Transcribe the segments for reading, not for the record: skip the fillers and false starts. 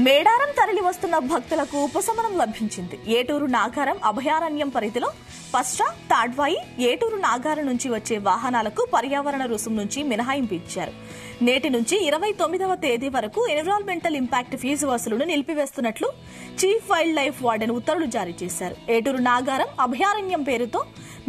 మేడారం తరలి వస్తున్న భక్తులకు ఉపశమనం లభించింది. ఏటూరు నాగారం అభయారణ్యం పరిధిలో పస్ట, తాడ్వాయి, ఏటూరు నాగారం నుంచి వచ్చే వాహనాలకు పర్యావరణ రుసుం నుంచి మినహాయింపు ఇచ్చారు. నేటి నుంచి 29వ తేదీ వరకు ఎన్విరాన్మెంటల్ ఇంపాక్ట్ ఫీజు వసూలును నిలిపివేస్తున్నట్లు చీఫ్ వైల్డ్ లైఫ్ వార్డెన్ ఉత్తర్వులు జారీ చేశారు. ఏటూరు నాగారం అభయారణ్యం పేరుతో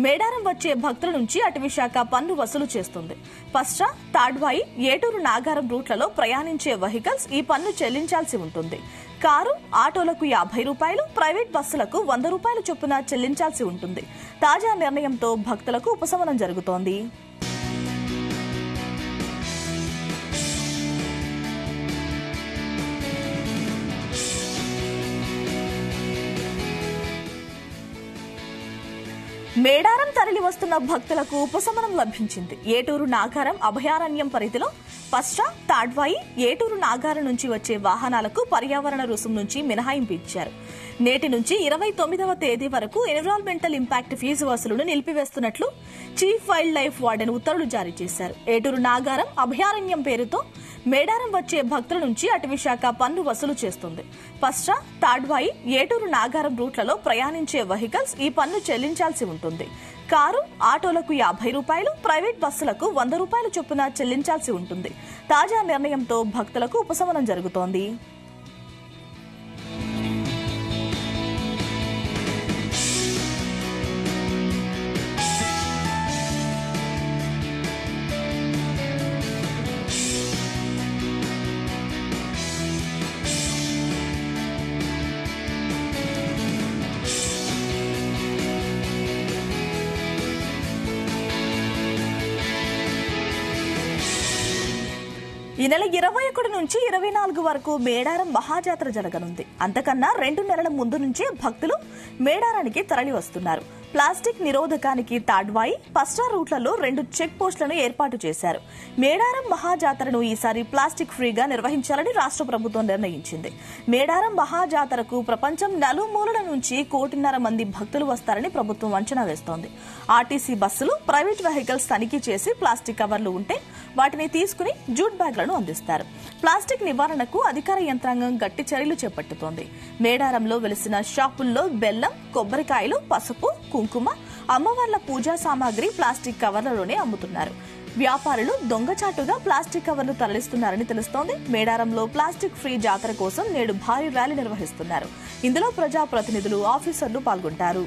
మేడారం వచ్చే భక్తుల నుంచి అటవీశాఖ పన్ను వసూలు చేస్తుంది. పస్ట, తాడ్వాయి, ఏటూరు నాగారం రూట్లలో ప్రయాణించే వెహికల్స్ ఈ పన్ను చెల్లించాల్సి ఉంటుంది. కారు, ఆటోలకు 50 రూపాయలు, ప్రైవేట్ బస్సులకు 100 రూపాయల చొప్పున చెల్లించాల్సి ఉంటుంది. తాజా నిర్ణయంతో భక్తులకు ఉపశమనం జరుగుతోంది. మేడారం తరలి వస్తున్న భక్తులకు ఉపశమనం లభించింది. ఏటూరు నాగారం అభయారణ్యం పరిధిలో పస్ట, తాడ్వాయి, ఏటూరు నాగారం నుంచి వచ్చే వాహనాలకు పర్యావరణ రుసుం నుంచి మినహాయింపు ఇచ్చారు. నేటి నుంచి 29వ తేదీ వరకు ఎన్విరాన్మెంటల్ ఇంపాక్ట్ ఫీజు వసూలును నిలిపివేస్తున్నట్లు చీఫ్ వైల్డ్ లైఫ్ వార్డెన్ ఉత్తర్వులు జారీ చేశారు. ఏటూరు నాగారం అభయారణ్యం పేరుతో మేడారం వచ్చే భక్తుల నుంచి అటవీశాఖ పన్ను వసూలు చేస్తుంది. పస్ట, తాడ్వాయి, ఏటూరు నాగారం రూట్లలో ప్రయాణించే వెహికల్స్ ఈ పన్ను చెల్లించాల్సి ఉంటుంది. కారు, ఆటోలకు 50 రూపాయలు, ప్రైవేట్ బస్సులకు 100 రూపాయల చొప్పున చెల్లించాల్సి ఉంటుంది. తాజా నిర్ణయంతో భక్తులకు ఉపశమనం జరుగుతోంది. ఈ నెల 21 నుంచి 24 వరకు మేడారం మహాజాతర జరగనుంది. అంతకన్నా 2 నెలల ముందు నుంచే భక్తులు మేడారానికి తరలి వస్తున్నారు. ప్లాస్టిక్ నిరోధకానికి తాడ్వాయి, పస్టా రూట్లలో 2 చెక్ పోస్టులను ఏర్పాటు చేశారు. మేడారం మహాజాతరను ఈసారి ప్లాస్టిక్ ఫ్రీగా నిర్వహించాలని రాష్ట్ర ప్రభుత్వం నిర్ణయించింది. మేడారం మహాజాతరకు ప్రపంచం నలుమూలల నుంచి 1.5 కోటి మంది భక్తులు వస్తారని ప్రభుత్వం అంచనా వేస్తోంది. ఆర్టీసీ బస్సులు, ప్రైవేట్ వెహికల్స్ తనిఖీ చేసి ప్లాస్టిక్ కవర్లు ఉంటే వాటిని తీసుకుని జూట్ బ్యాగ్లను అందిస్తారు. ప్లాస్టిక్ నివారణకు అధికార యంత్రాంగం గట్టి చర్యలు చేపట్టుతోంది. మేడారంలో వెలిసిన షాపుల్లో బెల్లం, కొబ్బరికాయలు, పసుపు, కుంకుమ, అమ్మవార్ల పూజా సామాగ్రి ప్లాస్టిక్ కవర్లలోనే అమ్ముతున్నారు. వ్యాపారులు దొంగచాటుగా ప్లాస్టిక్ కవర్లు తరలిస్తున్నారని తెలుస్తోంది. మేడారంలో ప్లాస్టిక్ ఫ్రీ జాతర కోసం నేడు భారీ ర్యాలీ నిర్వహిస్తున్నారు. ఇందులో ప్రజాప్రతినిధులు, ఆఫీసర్లు పాల్గొంటారు.